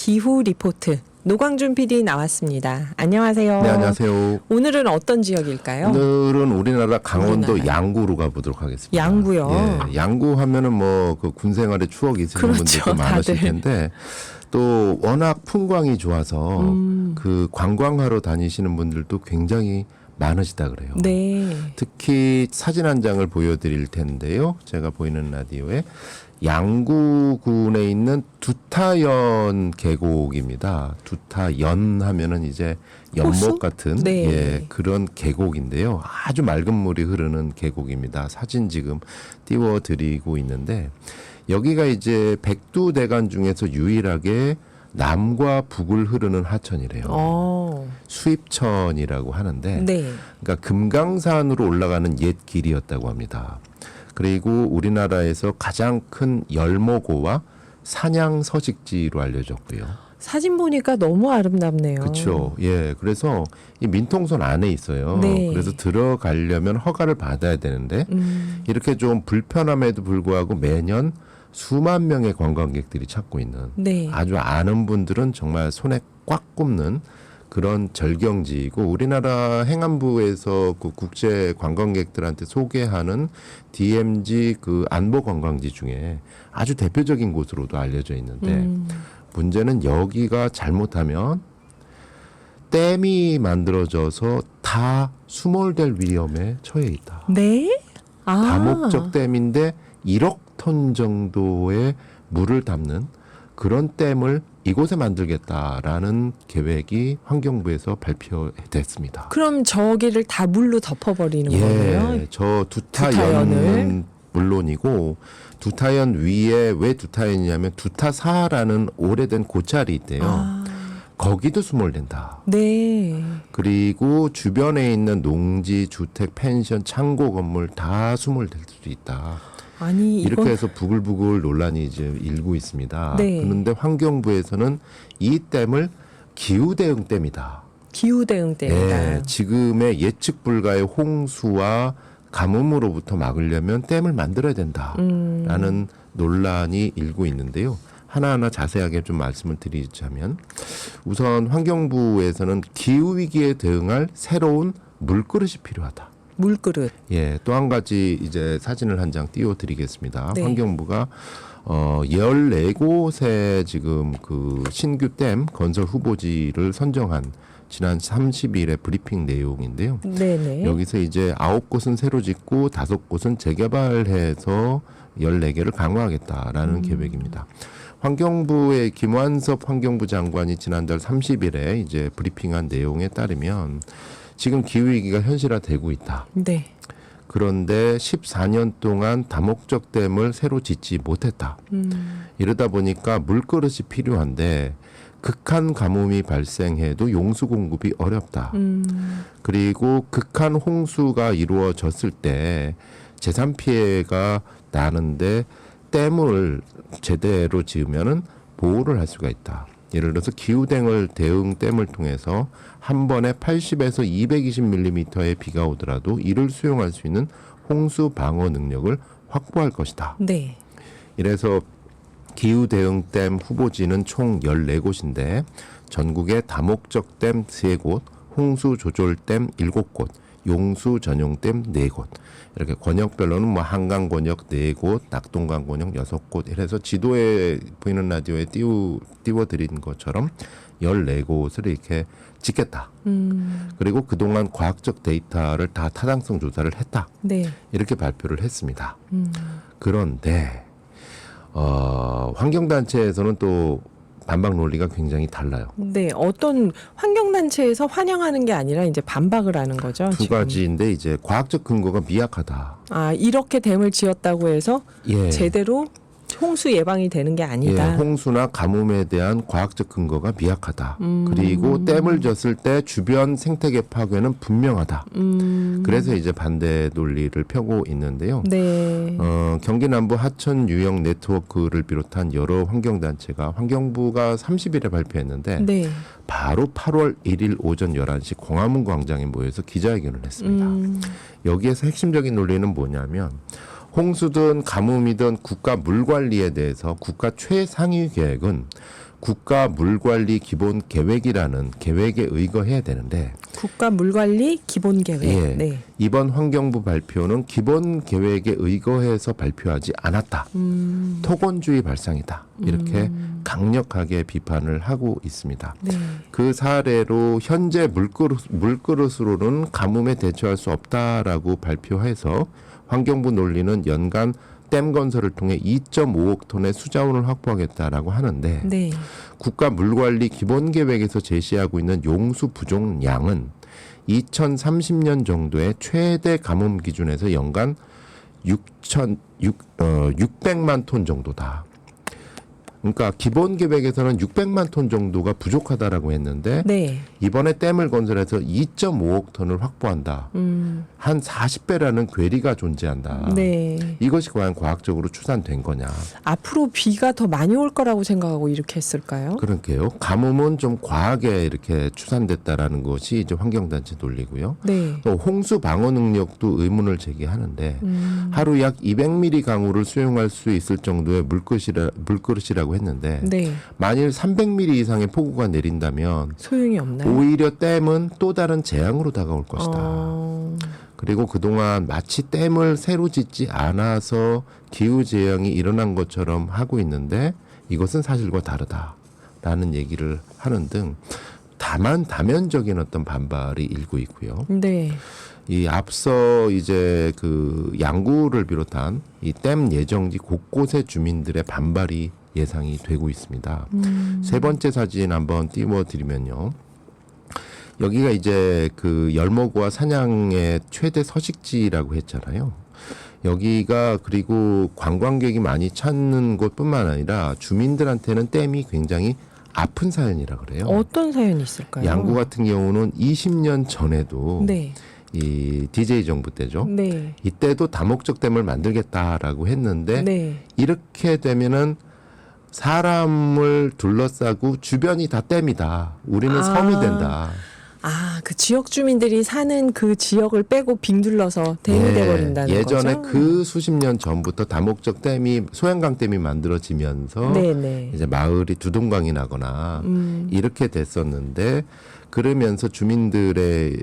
기후 리포트 노광준 PD 나왔습니다. 안녕하세요. 네, 안녕하세요. 오늘은 어떤 지역일까요? 오늘은 우리나라 강원도 우리나라요. 양구로 가보도록 하겠습니다. 양구요? 예, 양구 하면은 뭐 그 군생활의 추억이 있으신 그렇죠, 분들도 많으실 다들. 텐데 또 워낙 풍광이 좋아서 그 관광하러 다니시는 분들도 굉장히 많으시다 그래요. 네. 특히 사진 한 장을 보여드릴 텐데요. 제가 보이는 라디오에 양구군에 있는 두타연 계곡입니다. 두타연 하면은 이제 호수? 연못 같은 네. 예, 그런 계곡인데요. 아주 맑은 물이 흐르는 계곡입니다. 사진 지금 띄워드리고 있는데 여기가 이제 백두대간 중에서 유일하게 남과 북을 흐르는 하천이래요. 수입천이라고 하는데 네. 그러니까 금강산으로 올라가는 옛 길이었다고 합니다. 그리고 우리나라에서 가장 큰 열목호와 사냥 서식지로 알려졌고요. 사진 보니까 너무 아름답네요. 그렇죠. 예, 그래서 이 민통선 안에 있어요. 네. 그래서 들어가려면 허가를 받아야 되는데 이렇게 좀 불편함에도 불구하고 매년 수만 명의 관광객들이 찾고 있는 네. 아주 아는 분들은 정말 손에 꽉 꼽는 그런 절경지이고 우리나라 행안부에서 그 국제 관광객들한테 소개하는 DMZ 그 안보 관광지 중에 아주 대표적인 곳으로도 알려져 있는데 문제는 여기가 잘못하면 댐이 만들어져서 다 수몰될 위험에 처해 있다. 네? 아. 다목적 댐인데 1억 톤 정도의 물을 담는 그런 댐을 이곳에 만들겠다라는 계획이 환경부에서 발표됐습니다. 그럼 저기를 다 물로 덮어버리는 거예요? 예, 저 두타연을? 두타연은 물론이고 두타연 위에 왜 두타연이냐면 두타사라는 오래된 고찰이 있대요. 아. 거기도 수몰된다. 네. 그리고 주변에 있는 농지, 주택, 펜션, 창고 건물 다 수몰될 수도 있다. 아니 이렇게 이건 해서 부글부글 논란이 이제 일고 있습니다. 네. 그런데 환경부에서는 이 댐을 기후대응댐이다. 기후대응댐이다. 예, 지금의 예측 불가의 홍수와 가뭄으로부터 막으려면 댐을 만들어야 된다라는 논란이 일고 있는데요. 하나하나 자세하게 좀 말씀을 드리자면 우선 환경부에서는 기후위기에 대응할 새로운 물그릇이 필요하다. 물그릇. 예, 또 한 가지 이제 사진을 한 장 띄워드리겠습니다. 네. 환경부가 14곳의 지금 그 신규 댐 건설 후보지를 선정한 지난 30일의 브리핑 내용인데요. 네네. 여기서 이제 9곳은 새로 짓고 5곳은 재개발해서 14개를 강화하겠다라는 계획입니다. 환경부의 김완섭 환경부 장관이 지난달 30일에 이제 브리핑한 내용에 따르면 지금 기후위기가 현실화되고 있다. 네. 그런데 14년 동안 다목적 댐을 새로 짓지 못했다. 이러다 보니까 물그릇이 필요한데 극한 가뭄이 발생해도 용수 공급이 어렵다. 그리고 극한 홍수가 이루어졌을 때 재산 피해가 나는데 댐을 제대로 지으면은 보호를 할 수가 있다. 예를 들어서 기후대응 댐을 통해서 한 번에 80에서 220mm의 비가 오더라도 이를 수용할 수 있는 홍수 방어 능력을 확보할 것이다. 네. 이래서 기후대응댐 후보지는 총 14곳인데 전국에 다목적 댐 3곳, 홍수조절댐 7곳, 용수 전용댐 4곳. 이렇게 권역별로는 뭐 한강 권역 4곳, 낙동강 권역 6곳 이래서 지도에 보이는 라디오에 띄워드린 것처럼 14곳을 이렇게 짓겠다. 그리고 그동안 과학적 데이터를 다 타당성 조사를 했다. 네. 이렇게 발표를 했습니다. 그런데 환경단체에서는 또 반박 논리가 굉장히 달라요. 네. 어떤 환경단체에서 환영하는 게 아니라 이제 반박을 하는 거죠. 두 지금. 가지인데 이제 과학적 근거가 미약하다. 아, 이렇게 댐을 지었다고 해서 예. 제대로 홍수 예방이 되는 게 예, 아니다. 홍수나 가뭄에 대한 과학적 근거가 미약하다. 그리고 댐을 졌을 때 주변 생태계 파괴는 분명하다. 그래서 이제 반대 논리를 펴고 있는데요. 네. 경기 남부 하천 유형 네트워크를 비롯한 여러 환경단체가 환경부가 30일에 발표했는데 네. 바로 8월 1일 오전 11시 광화문 광장에 모여서 기자회견을 했습니다. 여기에서 핵심적인 논리는 뭐냐면 홍수든 가뭄이든 국가 물 관리에 대해서 국가 최상위 계획은 국가 물관리 기본 계획이라는 계획에 의거해야 되는데 국가 물관리 기본 계획. 예, 네. 이번 환경부 발표는 기본 계획에 의거해서 발표하지 않았다. 토건주의 발상이다. 이렇게 강력하게 비판을 하고 있습니다. 네. 그 사례로 현재 물그릇으로는 가뭄에 대처할 수 없다라고 발표해서 환경부 논리는 연간 댐 건설을 통해 2.5억 톤의 수자원을 확보하겠다라고 하는데 네. 국가 국가 물관리 기본 계획에서 제시하고 있는 용수 부족량은 2030년 정도의 최대 가뭄 기준에서 연간 600만 톤 정도다. 그러니까 기본 계획에서는 600만 톤 정도가 부족하다라고 했는데 네. 이번에 댐을 건설해서 2.5억 톤을 확보한다. 한 40배라는 괴리가 존재한다. 네. 이것이 과연 과학적으로 추산된 거냐. 앞으로 비가 더 많이 올 거라고 생각하고 이렇게 했을까요? 그러게요. 가뭄은 좀 과하게 이렇게 추산됐다라는 것이 이제 환경단체 논리고요. 네. 또 홍수 방어 능력도 의문을 제기하는데 하루 약 200mm 강우를 수용할 수 있을 정도의 물그릇이라고 했는데 네. 만일 300mm 이상의 폭우가 내린다면 소용이 없나요? 오히려 댐은 또 다른 재앙으로 다가올 것이다. 그리고 그동안 마치 댐을 새로 짓지 않아서 기후재앙이 일어난 것처럼 하고 있는데 이것은 사실과 다르다라는 얘기를 하는 등 다만 다면적인 어떤 반발이 일고 있고요. 네. 이 앞서 이제 그 양구를 비롯한 이 댐 예정지 곳곳의 주민들의 반발이 예상이 되고 있습니다. 세 번째 사진 한번 띄워드리면요. 여기가 이제 그 열목과 산양의 최대 서식지라고 했잖아요. 여기가 그리고 관광객이 많이 찾는 곳뿐만 아니라 주민들한테는 댐이 굉장히 아픈 사연이라 그래요. 어떤 사연이 있을까요? 양구 같은 경우는 20년 전에도 네. 이 DJ 정부 때죠. 네. 이때도 다목적 댐을 만들겠다라고 했는데 네. 이렇게 되면은 사람을 둘러싸고 주변이 다 댐이다. 우리는 섬이 된다. 아, 그 지역 주민들이 사는 그 지역을 빼고 빙 둘러서 댐이 돼버린다는 예전에 거죠? 그 수십 년 전부터 다목적 댐이 소양강 댐이 만들어지면서 네네. 이제 마을이 두동강이 나거나 이렇게 됐었는데 그러면서 주민들에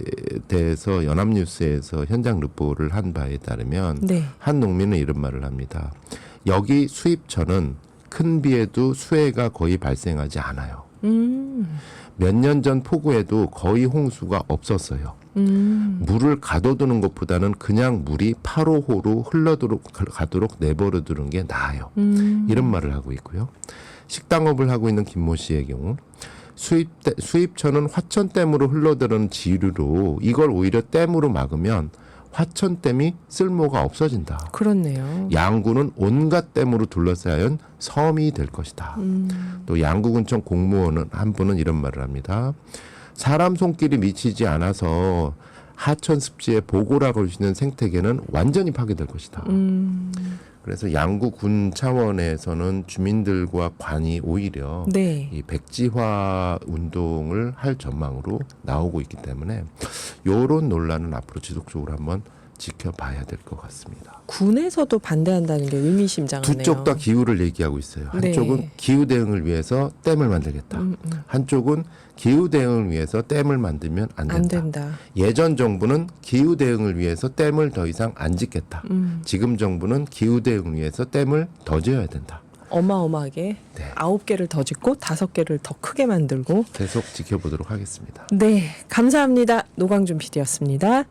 대해서 연합뉴스에서 현장 르포를 한 바에 따르면 네. 한 농민은 이런 말을 합니다. 여기 수입처는 큰 비에도 수해가 거의 발생하지 않아요. 몇 년 전 폭우에도 거의 홍수가 없었어요. 물을 가둬두는 것보다는 그냥 물이 8호호로 가도록 내버려두는 게 나아요. 이런 말을 하고 있고요. 식당업을 하고 있는 김모 씨의 경우 수입처는 화천댐으로 흘러들어오는 지류로 이걸 오히려 댐으로 막으면 화천댐이 쓸모가 없어진다. 그렇네요. 양구는 온갖 댐으로 둘러싸인 섬이 될 것이다. 또 양구군청 공무원 한 분은 이런 말을 합니다. 사람 손길이 미치지 않아서 하천 습지의 보고라고 할 수 있는 생태계는 완전히 파괴될 것이다. 그래서 양구군 차원에서는 주민들과 관이 오히려 네. 이 백지화 운동을 할 전망으로 나오고 있기 때문에 이런 논란은 앞으로 지속적으로 한번 지켜봐야 될 것 같습니다. 군에서도 반대한다는 게 의미심장하네요. 두 쪽 다 기후를 얘기하고 있어요. 한쪽은 네. 기후 대응을 위해서 댐을 만들겠다. 한쪽은 기후 대응을 위해서 댐을 만들면 안 된다. 안 된다. 예전 정부는 기후 대응을 위해서 댐을 더 이상 안 짓겠다. 지금 정부는 기후 대응을 위해서 댐을 더 지어야 된다. 어마어마하게 네. 9개를 더 짓고 5개를 더 크게 만들고 계속 지켜보도록 하겠습니다. 네, 감사합니다. 노광준 PD였습니다.